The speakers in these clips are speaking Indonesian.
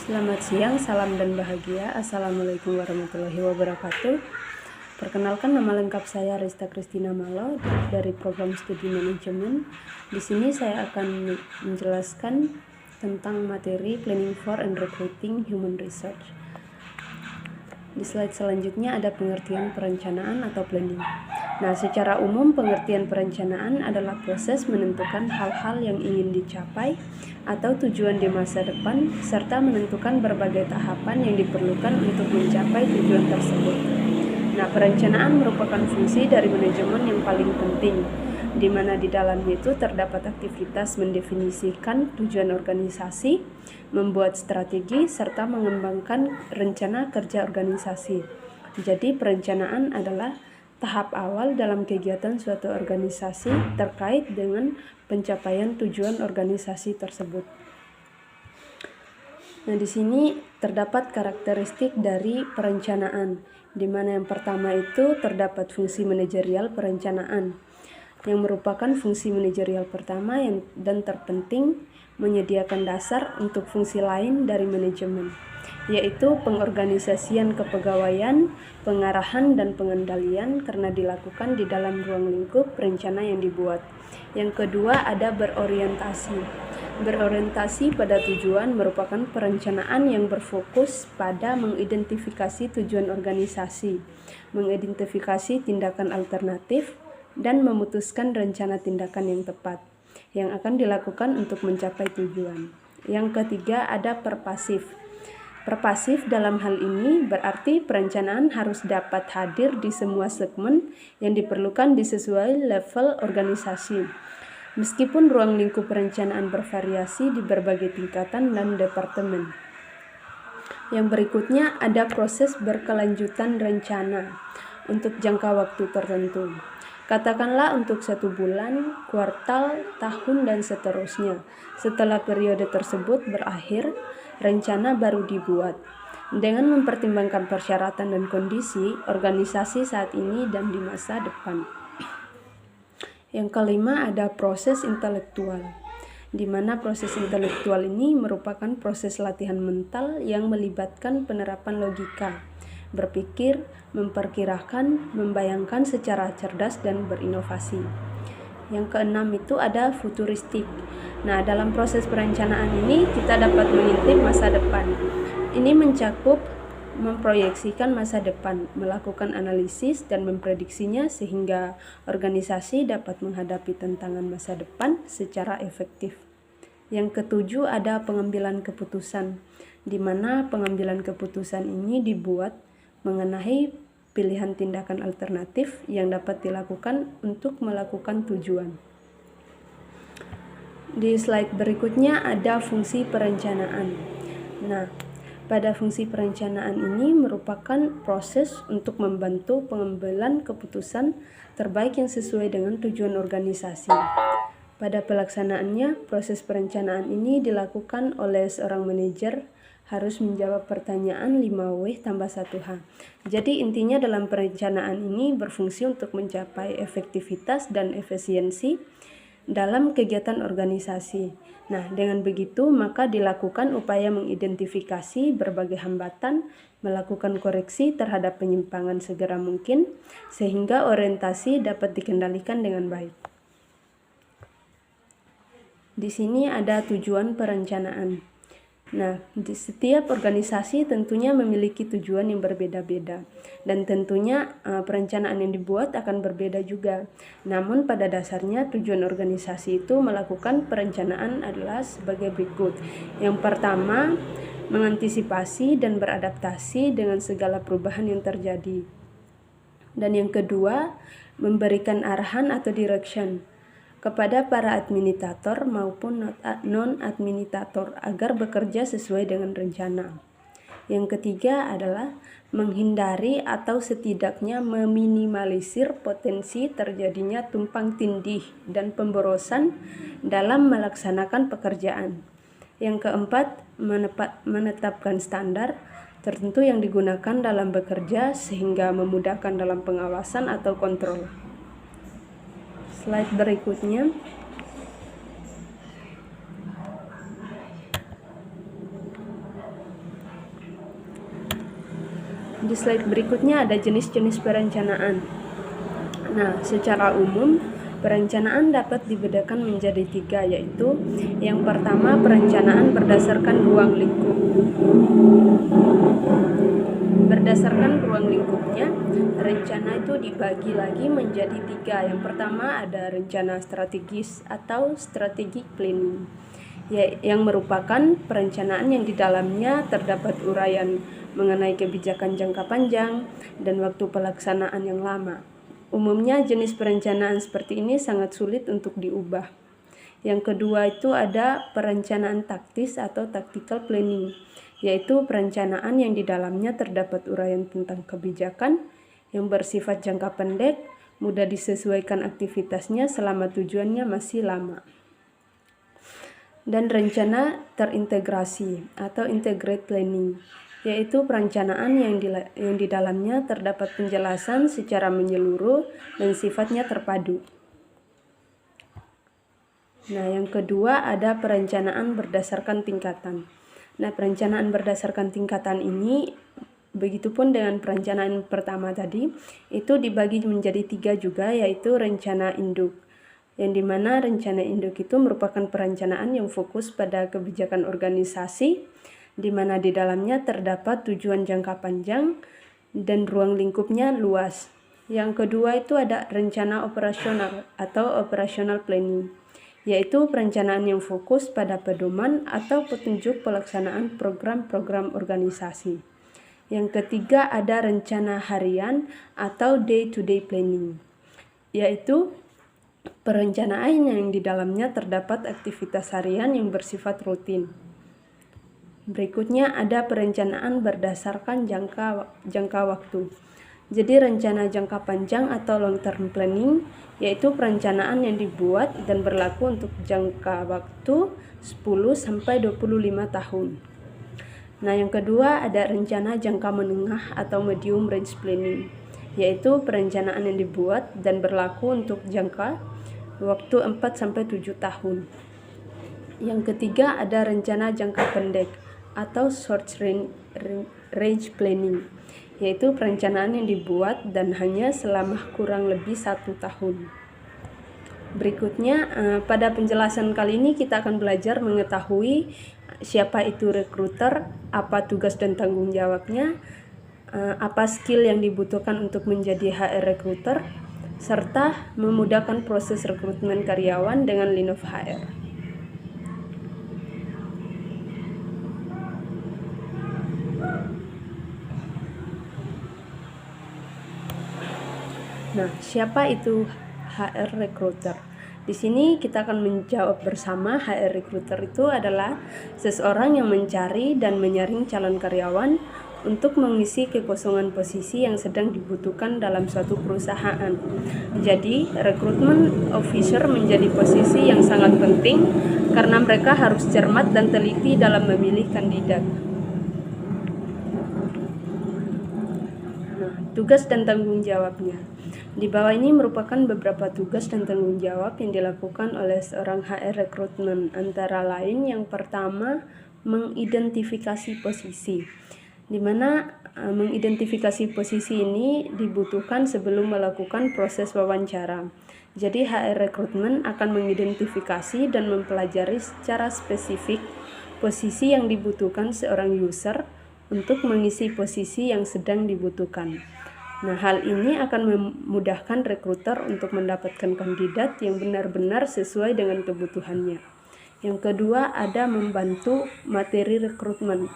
Selamat siang, salam dan bahagia. Assalamualaikum warahmatullahi wabarakatuh. Perkenalkan, nama lengkap saya Rista Kristina Malo dari Program Studi Manajemen. Di sini saya akan menjelaskan tentang materi Planning for and Recruiting Human Research. Di slide selanjutnya ada pengertian perencanaan atau planning. Nah, secara umum pengertian perencanaan adalah proses menentukan hal-hal yang ingin dicapai atau tujuan di masa depan, serta menentukan berbagai tahapan yang diperlukan untuk mencapai tujuan tersebut. Nah, perencanaan merupakan fungsi dari manajemen yang paling penting, di mana di dalamnya itu terdapat aktivitas mendefinisikan tujuan organisasi, membuat strategi, serta mengembangkan rencana kerja organisasi. Jadi, perencanaan adalah tahap awal dalam kegiatan suatu organisasi terkait dengan pencapaian tujuan organisasi tersebut. Nah, di sini terdapat karakteristik dari perencanaan, di mana yang pertama itu terdapat fungsi manajerial perencanaan, yang merupakan fungsi manajerial pertama dan terpenting, menyediakan dasar untuk fungsi lain dari manajemen, yaitu pengorganisasian kepegawaian, pengarahan, dan pengendalian karena dilakukan di dalam ruang lingkup rencana yang dibuat. Yang kedua ada berorientasi. Berorientasi pada tujuan merupakan perencanaan yang berfokus pada mengidentifikasi tujuan organisasi, mengidentifikasi tindakan alternatif, dan memutuskan rencana tindakan yang tepat yang akan dilakukan untuk mencapai tujuan. Yang ketiga ada perpasif. Perpasif dalam hal ini berarti perencanaan harus dapat hadir di semua segmen yang diperlukan sesuai level organisasi. Meskipun ruang lingkup perencanaan bervariasi di berbagai tingkatan dan departemen. Yang berikutnya ada proses berkelanjutan rencana untuk jangka waktu tertentu. Katakanlah untuk 1 bulan, kuartal, tahun, dan seterusnya. Setelah periode tersebut berakhir, rencana baru dibuat. Dengan mempertimbangkan persyaratan dan kondisi organisasi saat ini dan di masa depan. Yang kelima ada proses intelektual, di mana proses intelektual ini merupakan proses latihan mental yang melibatkan penerapan logika, berpikir, memperkirakan, membayangkan secara cerdas dan berinovasi. Yang keenam itu ada futuristik. Nah, dalam proses perencanaan ini kita dapat mengintip masa depan. Ini mencakup memproyeksikan masa depan, melakukan analisis dan memprediksinya sehingga organisasi dapat menghadapi tantangan masa depan secara efektif. Yang ketujuh ada pengambilan keputusan, di mana pengambilan keputusan ini dibuat mengenai pilihan tindakan alternatif yang dapat dilakukan untuk melakukan tujuan. Di slide berikutnya ada fungsi perencanaan. Nah, pada fungsi perencanaan ini merupakan proses untuk membantu pengambilan keputusan terbaik yang sesuai dengan tujuan organisasi. Pada pelaksanaannya, proses perencanaan ini dilakukan oleh seorang manajer harus menjawab pertanyaan 5W tambah 1H. Jadi intinya dalam perencanaan ini berfungsi untuk mencapai efektivitas dan efisiensi dalam kegiatan organisasi. Nah, dengan begitu maka dilakukan upaya mengidentifikasi berbagai hambatan, melakukan koreksi terhadap penyimpangan segera mungkin, sehingga orientasi dapat dikendalikan dengan baik. Di sini ada tujuan perencanaan. Nah, di setiap organisasi tentunya memiliki tujuan yang berbeda-beda, dan tentunya perencanaan yang dibuat akan berbeda juga. Namun pada dasarnya tujuan organisasi itu melakukan perencanaan adalah sebagai berikut. Yang pertama, mengantisipasi dan beradaptasi dengan segala perubahan yang terjadi. Dan yang kedua, memberikan arahan atau direction kepada para administrator maupun non-administrator agar bekerja sesuai dengan rencana. Yang ketiga adalah menghindari atau setidaknya meminimalisir potensi terjadinya tumpang tindih dan pemborosan dalam melaksanakan pekerjaan. Yang keempat, menetapkan standar tertentu yang digunakan dalam bekerja sehingga memudahkan dalam pengawasan atau kontrol. Slide berikutnya. Di slide berikutnya ada jenis-jenis perencanaan. Nah, secara umum perencanaan dapat dibedakan menjadi 3, yaitu yang pertama perencanaan berdasarkan ruang lingkup. Berdasarkan ruang lingkupnya, rencana itu dibagi lagi menjadi 3. Yang pertama ada rencana strategis atau strategic planning, yang merupakan perencanaan yang di dalamnya terdapat uraian mengenai kebijakan jangka panjang dan waktu pelaksanaan yang lama. Umumnya jenis perencanaan seperti ini sangat sulit untuk diubah. Yang kedua itu ada perencanaan taktis atau tactical planning, yaitu perencanaan yang di dalamnya terdapat uraian tentang kebijakan yang bersifat jangka pendek, mudah disesuaikan aktivitasnya selama tujuannya masih lama. Dan rencana terintegrasi atau integrated planning, yaitu perencanaan yang di dalamnya terdapat penjelasan secara menyeluruh dan sifatnya terpadu. Nah, yang kedua ada perencanaan berdasarkan tingkatan. Nah, perencanaan berdasarkan tingkatan ini, begitupun dengan perencanaan pertama tadi, itu dibagi menjadi 3 juga, yaitu rencana induk, yang dimana rencana induk itu merupakan perencanaan yang fokus pada kebijakan organisasi, di mana di dalamnya terdapat tujuan jangka panjang dan ruang lingkupnya luas. Yang kedua itu ada rencana operasional atau operational planning, yaitu perencanaan yang fokus pada pedoman atau petunjuk pelaksanaan program-program organisasi. Yang ketiga ada rencana harian atau day-to-day planning, yaitu perencanaan yang di dalamnya terdapat aktivitas harian yang bersifat rutin. Berikutnya ada perencanaan berdasarkan jangka waktu. Jadi rencana jangka panjang atau long term planning, yaitu perencanaan yang dibuat dan berlaku untuk jangka waktu 10-25 tahun. Nah, yang kedua ada rencana jangka menengah atau medium range planning, yaitu perencanaan yang dibuat dan berlaku untuk jangka waktu 4-7 tahun. Yang ketiga ada rencana jangka pendek atau short range planning, yaitu perencanaan yang dibuat dan hanya selama kurang lebih 1 tahun. Berikutnya, pada penjelasan kali ini kita akan belajar mengetahui siapa itu recruiter, apa tugas dan tanggung jawabnya, apa skill yang dibutuhkan untuk menjadi HR recruiter, serta memudahkan proses rekrutmen karyawan dengan Lean of HR. Nah, siapa itu HR recruiter? Di sini kita akan menjawab bersama. HR recruiter itu adalah seseorang yang mencari dan menyaring calon karyawan untuk mengisi kekosongan posisi yang sedang dibutuhkan dalam suatu perusahaan. Jadi, recruitment officer menjadi posisi yang sangat penting karena mereka harus cermat dan teliti dalam memilih kandidat. Nah, tugas dan tanggung jawabnya. Di bawah ini merupakan beberapa tugas dan tanggung jawab yang dilakukan oleh seorang HR recruitment, antara lain yang pertama mengidentifikasi posisi, di mana mengidentifikasi posisi ini dibutuhkan sebelum melakukan proses wawancara. Jadi HR recruitment akan mengidentifikasi dan mempelajari secara spesifik posisi yang dibutuhkan seorang user untuk mengisi posisi yang sedang dibutuhkan. Nah, hal ini akan memudahkan rekruter untuk mendapatkan kandidat yang benar-benar sesuai dengan kebutuhannya. Yang kedua ada membantu materi rekrutmen.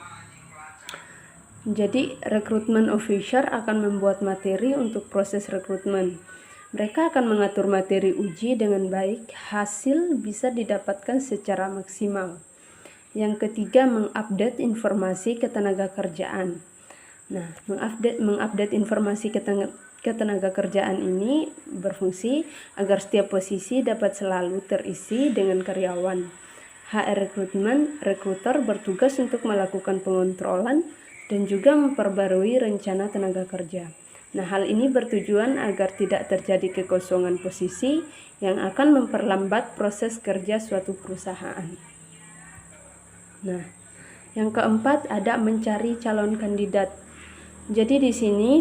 Jadi, recruitment officer akan membuat materi untuk proses rekrutmen. Mereka akan mengatur materi uji dengan baik, hasil bisa didapatkan secara maksimal. Yang ketiga, mengupdate informasi ketenagakerjaan. Nah, mengupdate informasi ketenagakerjaan ini berfungsi agar setiap posisi dapat selalu terisi dengan karyawan. HR recruiter bertugas untuk melakukan pengontrolan dan juga memperbarui rencana tenaga kerja. Nah, hal ini bertujuan agar tidak terjadi kekosongan posisi yang akan memperlambat proses kerja suatu perusahaan. Nah, yang keempat ada mencari calon kandidat. Jadi di sini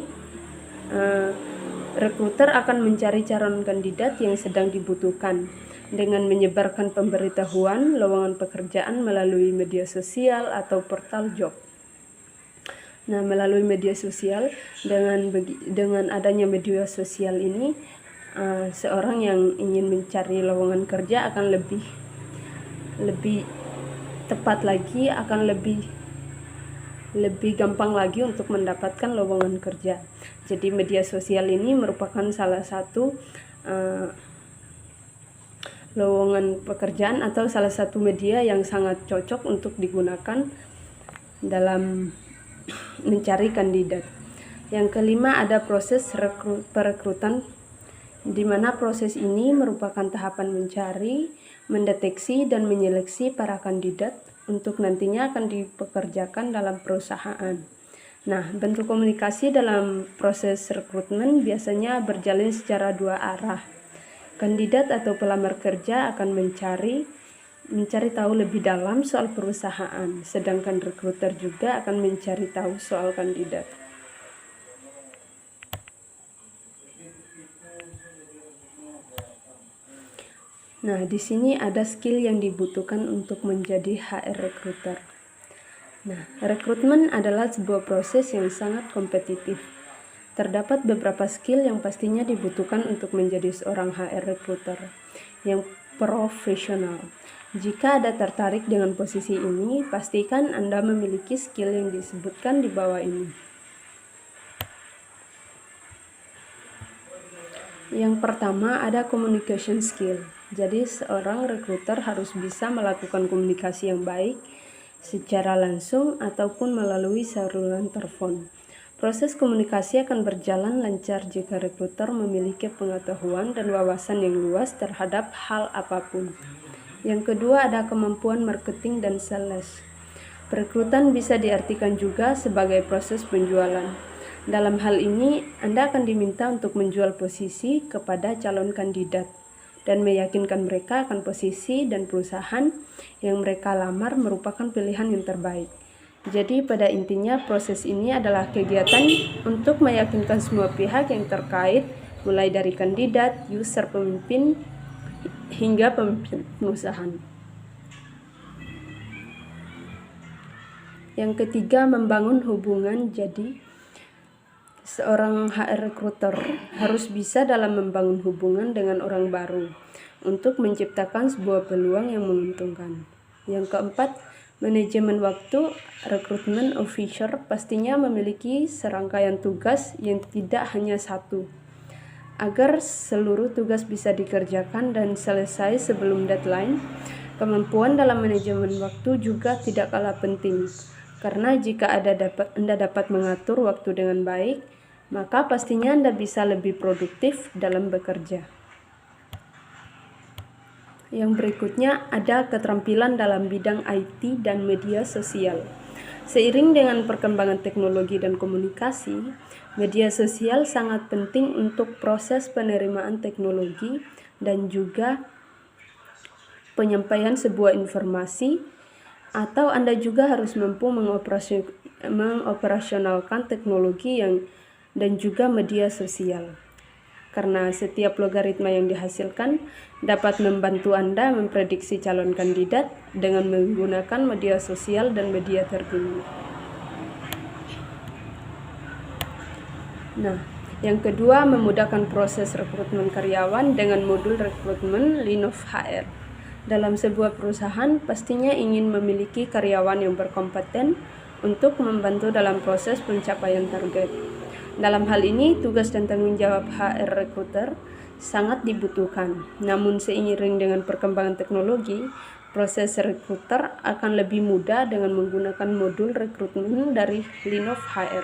rekruter akan mencari calon kandidat yang sedang dibutuhkan dengan menyebarkan pemberitahuan lowongan pekerjaan melalui media sosial atau portal job. Nah, melalui media sosial, dengan adanya media sosial ini, seorang yang ingin mencari lowongan kerja akan lebih tepat lagi, akan lebih gampang lagi untuk mendapatkan lowongan kerja. Jadi media sosial ini merupakan salah satu lowongan pekerjaan atau salah satu media yang sangat cocok untuk digunakan dalam mencari kandidat. Yang kelima, ada proses perekrutan, di mana proses ini merupakan tahapan mencari, mendeteksi, dan menyeleksi para kandidat untuk nantinya akan dipekerjakan dalam perusahaan. Nah, bentuk komunikasi dalam proses rekrutmen biasanya berjalan secara dua arah. Kandidat atau pelamar kerja akan mencari tahu lebih dalam soal perusahaan, sedangkan rekruter juga akan mencari tahu soal kandidat. Nah, di sini ada skill yang dibutuhkan untuk menjadi HR recruiter. Nah, rekrutmen adalah sebuah proses yang sangat kompetitif. Terdapat beberapa skill yang pastinya dibutuhkan untuk menjadi seorang HR recruiter yang profesional. Jika Anda tertarik dengan posisi ini, pastikan Anda memiliki skill yang disebutkan di bawah ini. Yang pertama, ada communication skill. Jadi seorang recruiter harus bisa melakukan komunikasi yang baik secara langsung ataupun melalui saluran telepon. Proses komunikasi akan berjalan lancar jika rekruter memiliki pengetahuan dan wawasan yang luas terhadap hal apapun. Yang kedua, ada kemampuan marketing dan sales. Perekrutan bisa diartikan juga sebagai proses penjualan. Dalam hal ini, Anda akan diminta untuk menjual posisi kepada calon kandidat dan meyakinkan mereka akan posisi dan perusahaan yang mereka lamar merupakan pilihan yang terbaik. Jadi pada intinya proses ini adalah kegiatan untuk meyakinkan semua pihak yang terkait, mulai dari kandidat, user, pemimpin, hingga pemimpin perusahaan. Yang ketiga, membangun hubungan. Jadi seorang HR recruiter harus bisa dalam membangun hubungan dengan orang baru untuk menciptakan sebuah peluang yang menguntungkan. Yang keempat, manajemen waktu. Rekrutmen officer pastinya memiliki serangkaian tugas yang tidak hanya satu, agar seluruh tugas bisa dikerjakan dan selesai sebelum deadline. Kemampuan dalam manajemen waktu juga tidak kalah penting, karena jika Anda dapat mengatur waktu dengan baik, maka pastinya Anda bisa lebih produktif dalam bekerja. Yang berikutnya ada keterampilan dalam bidang IT dan media sosial. Seiring dengan perkembangan teknologi dan komunikasi, media sosial sangat penting untuk proses penerimaan teknologi dan juga penyampaian sebuah informasi, atau Anda juga harus mampu mengoperasionalkan teknologi dan juga media sosial. Karena setiap logaritma yang dihasilkan dapat membantu Anda memprediksi calon kandidat dengan menggunakan media sosial dan media terkini. Nah, yang kedua, memudahkan proses rekrutmen karyawan dengan modul rekrutmen LeanOfHR. Dalam sebuah perusahaan pastinya ingin memiliki karyawan yang berkompeten untuk membantu dalam proses pencapaian target. Dalam hal ini, tugas dan tanggung jawab HR recruiter sangat dibutuhkan. Namun seiring dengan perkembangan teknologi, proses recruiter akan lebih mudah dengan menggunakan modul rekrutmen dari LeanOfHR.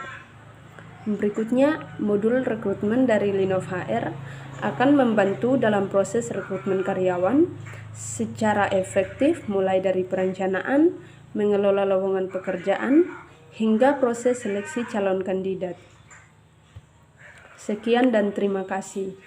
Berikutnya, modul rekrutmen dari LeanOfHR akan membantu dalam proses rekrutmen karyawan secara efektif, mulai dari perencanaan, mengelola lowongan pekerjaan, hingga proses seleksi calon kandidat. Sekian dan terima kasih.